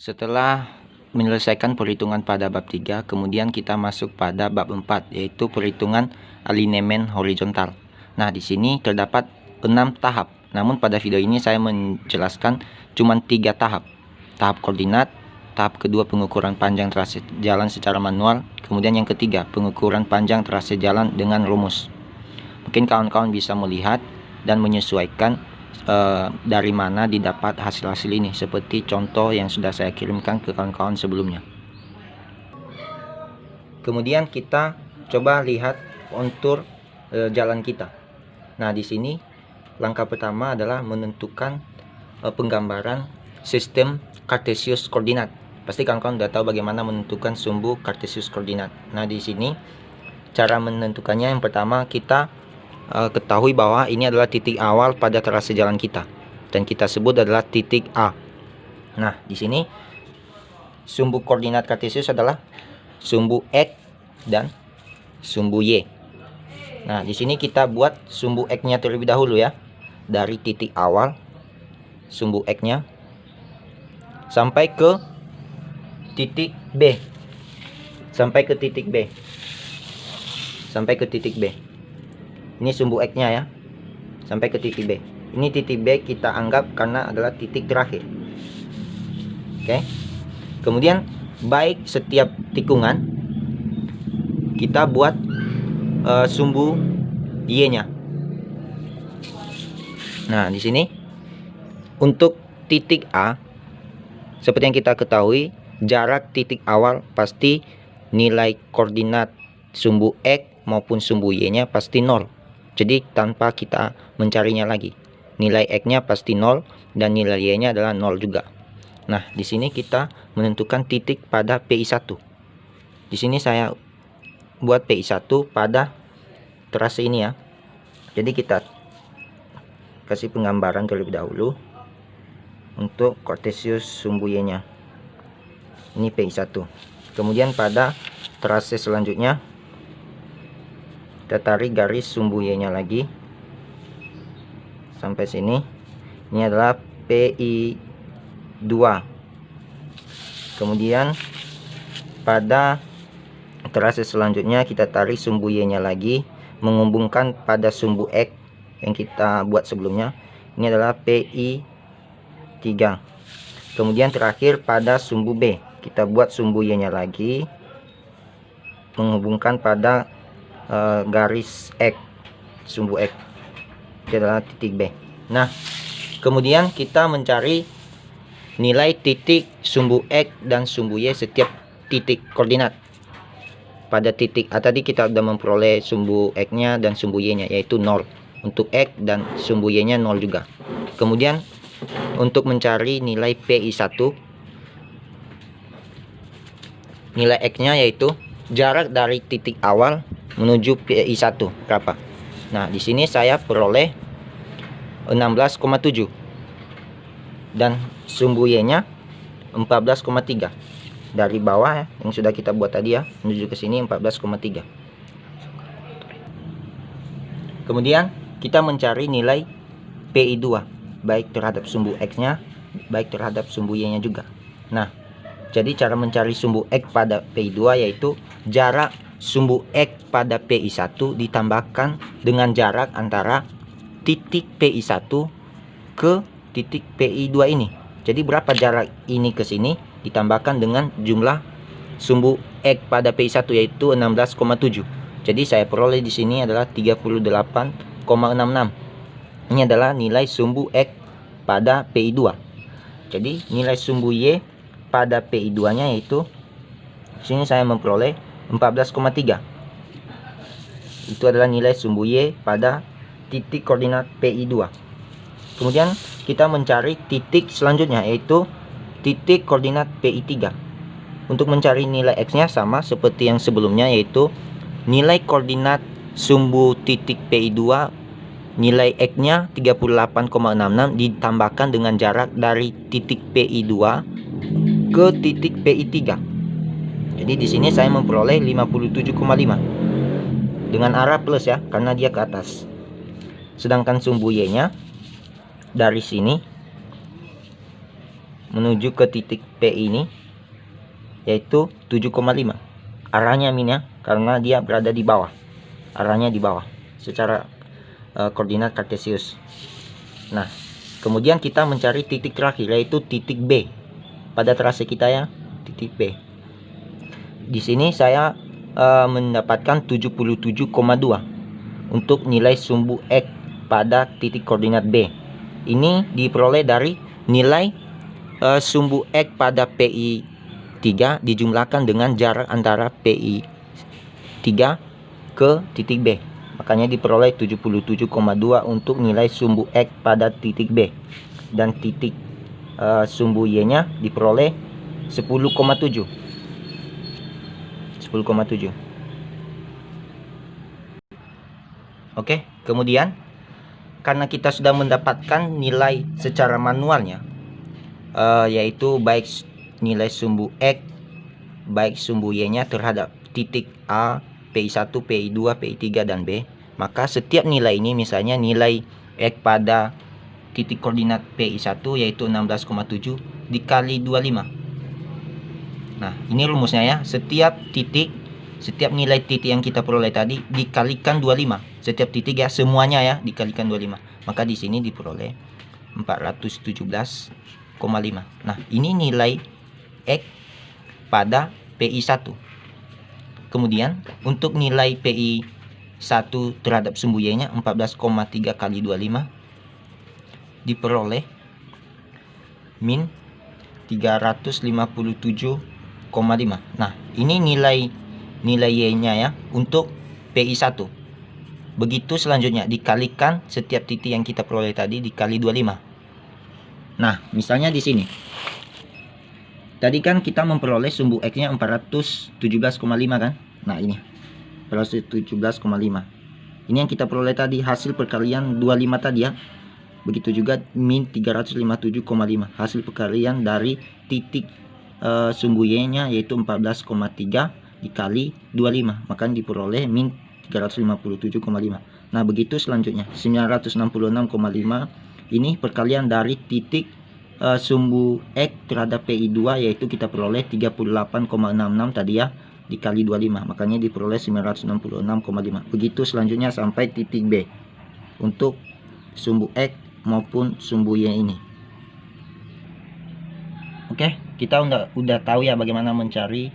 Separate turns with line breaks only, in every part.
Setelah menyelesaikan perhitungan pada bab 3, kemudian kita masuk pada bab 4, yaitu perhitungan alinemen horizontal. Nah, di sini terdapat 6 tahap. Namun pada video ini saya menjelaskan cuma 3 tahap. Tahap koordinat, tahap kedua pengukuran panjang trase jalan secara manual, kemudian yang ketiga pengukuran panjang trase jalan dengan rumus. Mungkin kawan-kawan bisa melihat dan menyesuaikan dari mana didapat hasil-hasil ini, seperti contoh yang sudah saya kirimkan ke kawan-kawan sebelumnya. Kemudian kita coba lihat kontur jalan kita. Nah, di sini langkah pertama adalah menentukan penggambaran sistem Cartesius koordinat. Pasti kawan-kawan sudah tahu bagaimana menentukan sumbu Cartesius koordinat. Nah, di sini cara menentukannya, yang pertama kita ketahui bahwa ini adalah titik awal pada trase jalan kita dan kita sebut adalah titik A. Nah, di sini sumbu koordinat Cartesius adalah sumbu X dan sumbu Y. Nah, di sini kita buat sumbu X-nya terlebih dahulu ya. Dari titik awal sumbu X-nya sampai ke titik B. Sampai ke titik B. Ini sumbu X-nya ya, sampai ke titik B. Ini titik B kita anggap karena adalah titik terakhir. Oke. Kemudian baik setiap tikungan kita buat sumbu Y-nya. Nah, di sini untuk titik A, seperti yang kita ketahui, jarak titik awal pasti nilai koordinat sumbu X maupun sumbu Y-nya pasti 0. Jadi tanpa kita mencarinya lagi, nilai X-nya pasti 0 dan nilai Y-nya adalah 0 juga. Nah, di sini kita menentukan titik pada PI1. Di sini saya buat PI1 pada trase ini ya. Jadi kita kasih penggambaran terlebih dahulu untuk Cartesius sumbu Y-nya. Ini PI1. Kemudian pada trase selanjutnya kita tarik garis sumbu Y-nya lagi sampai sini. Ini adalah PI2. Kemudian pada trase selanjutnya kita tarik sumbu Y-nya lagi, menghubungkan pada sumbu X yang kita buat sebelumnya. Ini adalah PI3. Kemudian terakhir pada sumbu B, kita buat sumbu Y-nya lagi, menghubungkan pada garis X, sumbu X. Itu adalah titik B. Nah, kemudian kita mencari nilai titik sumbu X dan sumbu Y setiap titik koordinat. Pada titik A tadi kita sudah memperoleh sumbu X-nya dan sumbu Y-nya, yaitu 0 untuk X, dan sumbu Y-nya 0 juga. Kemudian untuk mencari nilai PI1, nilai X-nya yaitu jarak dari titik awal menuju PI1 berapa. Nah, di sini saya peroleh 16,7 dan sumbu Y-nya 14,3. Dari bawah ya, yang sudah kita buat tadi ya, menuju ke sini 14,3. Kemudian kita mencari nilai PI2 baik terhadap sumbu X-nya, baik terhadap sumbu Y-nya juga. Nah, jadi cara mencari sumbu X pada PI2 yaitu jarak sumbu X pada PI1 ditambahkan dengan jarak antara titik PI1 ke titik PI2 ini. Jadi berapa jarak ini ke sini ditambahkan dengan jumlah sumbu X pada PI1 yaitu 16,7. Jadi saya peroleh di sini adalah 38,66. Ini adalah nilai sumbu X pada PI2. Jadi nilai sumbu Y pada PI2-nya yaitu di sini saya memperoleh 14,3. Itu adalah nilai sumbu Y pada titik koordinat PI2. Kemudian kita mencari titik selanjutnya yaitu titik koordinat PI3. Untuk mencari nilai X-nya sama seperti yang sebelumnya, yaitu nilai koordinat sumbu titik PI2, nilai X-nya 38,66 ditambahkan dengan jarak dari titik PI2 ke titik PI3. Jadi di sini saya memperoleh 57,5 dengan arah plus ya, karena dia ke atas. Sedangkan sumbu Y-nya dari sini menuju ke titik P ini yaitu 7,5. Arahnya min ya, karena dia berada di bawah. Arahnya di bawah secara koordinat kartesius. Nah, kemudian kita mencari titik terakhir yaitu titik B pada trase kita ya, titik B. Di sini saya mendapatkan 77,2 untuk nilai sumbu X pada titik koordinat B. Ini diperoleh dari nilai sumbu X pada PI 3 dijumlahkan dengan jarak antara PI 3 ke titik B. Makanya diperoleh 77,2 untuk nilai sumbu X pada titik B. Dan titik sumbu Y nya diperoleh 10,7. Oke, kemudian karena kita sudah mendapatkan nilai secara manualnya, yaitu baik nilai sumbu X, baik sumbu Y nya terhadap titik A, PI1, PI2, PI3, dan B, maka setiap nilai ini, misalnya nilai X pada titik koordinat PI1 yaitu 16,7 dikali 25. Nah, ini rumusnya ya, setiap nilai titik yang kita peroleh tadi dikalikan 25. Setiap titik ya, semuanya ya dikalikan 25. Maka di sini diperoleh 417,5. Nah, ini nilai X pada PI1. Kemudian untuk nilai PI1 terhadap sumbu Y nya 14,3 kali 25 diperoleh min 357,5. Nah, ini nilai Y-nya ya untuk PI1. Begitu selanjutnya dikalikan setiap titik yang kita peroleh tadi dikali 25. Nah, misalnya di sini. Tadi kan kita memperoleh sumbu X-nya 417,5 kan? Nah, ini 417,5. Ini yang kita peroleh tadi hasil perkalian 25 tadi ya. Begitu juga min 357,5 hasil perkalian dari titik sumbu Y-nya yaitu 14,3 dikali 25, maka diperoleh min 357,5. Nah, begitu selanjutnya 966,5 ini perkalian dari titik sumbu X terhadap PI2 yaitu kita peroleh 38,66 tadi ya dikali 25, makanya diperoleh 966,5. Begitu selanjutnya sampai titik B untuk sumbu X maupun sumbu Y ini. Oke, kita udah tahu ya bagaimana mencari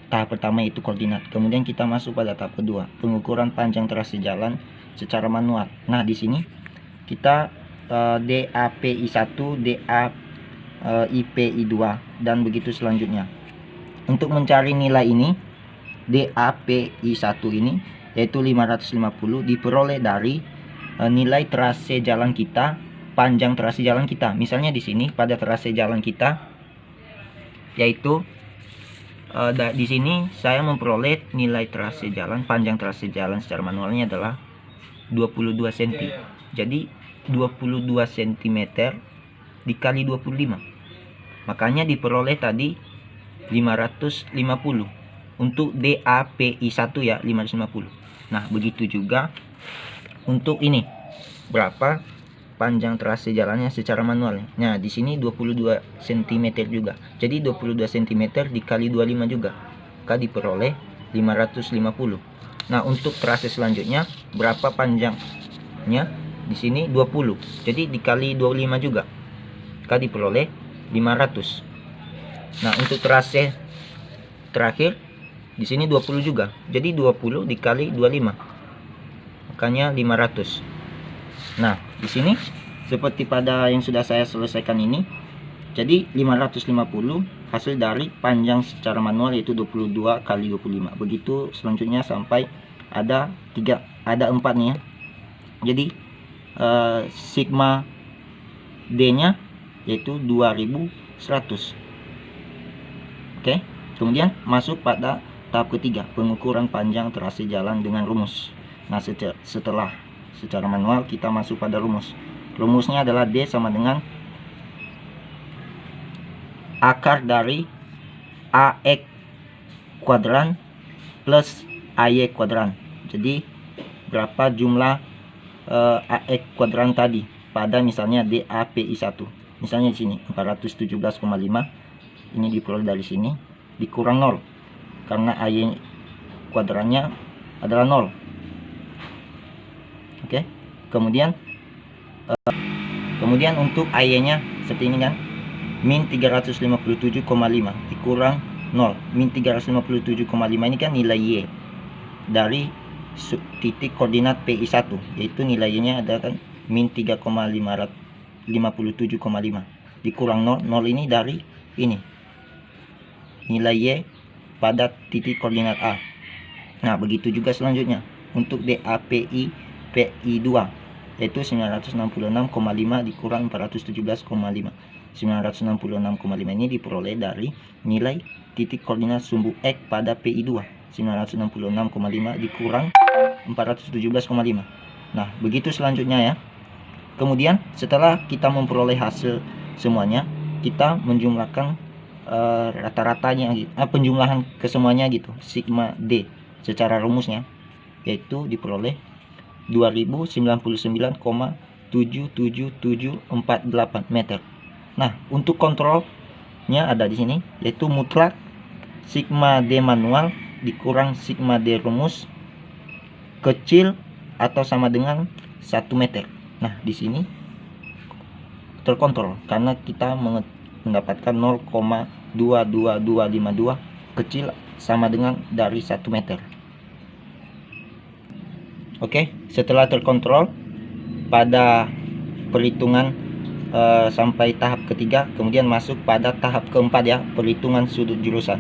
tahap pertama itu koordinat. Kemudian kita masuk pada tahap kedua, pengukuran panjang trase jalan secara manual. Nah, di sini kita DAPI1, DAIPI2 dan begitu selanjutnya. Untuk mencari nilai ini DAPI1 ini yaitu 550 diperoleh dari nilai trase jalan kita, panjang trase jalan kita. Misalnya di sini pada trase jalan kita yaitu di sini saya memperoleh nilai trase jalan, panjang trase jalan secara manualnya adalah 22 cm. Jadi 22 cm dikali 25. Makanya diperoleh tadi 550 untuk DAPI1 ya, 550. Nah, begitu juga untuk ini berapa panjang trase jalannya secara manual. Nah, di sini 22 cm juga. Jadi 22 cm dikali 25 juga. Maka diperoleh 550. Nah, untuk trase selanjutnya berapa panjangnya? Di sini 20. Jadi dikali 25 juga. Maka diperoleh 500. Nah, untuk trase terakhir di sini 20 juga. Jadi 20 dikali 25. Makanya 500. Nah, di sini seperti pada yang sudah saya selesaikan ini. Jadi 550 hasil dari panjang secara manual yaitu 22 kali 25. Begitu selanjutnya sampai ada 4 nih ya. Jadi sigma D-nya yaitu 2100. Oke, kemudian masuk pada tahap ketiga, pengukuran panjang trase jalan dengan rumus. Nah, setelah secara manual kita masuk pada rumus. Rumusnya adalah D sama dengan akar dari AX kuadran plus AY kuadran. Jadi berapa jumlah AX kuadran tadi pada misalnya DAPI1. Misalnya di sini 417,5 ini diperoleh dari sini dikurang 0 karena AY kuadrannya adalah 0. Oke. Kemudian untuk AY nya seperti ini kan, min 357,5 dikurang 0. Min 357,5 ini kan nilai Y dari titik koordinat PI1, yaitu nilainya ada kan min 3,557,5 dikurang 0. 0 ini dari ini nilai Y pada titik koordinat A. Nah, begitu juga selanjutnya untuk DAPI PI2, yaitu 966,5 dikurang 417,5. 966,5 ini diperoleh dari nilai titik koordinat sumbu X pada PI2. 966,5 dikurang 417,5. Nah, begitu selanjutnya ya. Kemudian setelah kita memperoleh hasil semuanya, kita menjumlahkan rata-ratanya, penjumlahan kesemuanya gitu, sigma D secara rumusnya, yaitu diperoleh 2099,77748 meter. Nah, untuk kontrolnya ada di sini, yaitu mutlak sigma D manual dikurang sigma D rumus kecil atau sama dengan 1 meter. Nah, di sini terkontrol karena kita mendapatkan 0,22252 kecil sama dengan dari 1 meter. Oke, setelah terkontrol pada perhitungan sampai tahap ketiga, kemudian masuk pada tahap keempat ya, perhitungan sudut jurusan.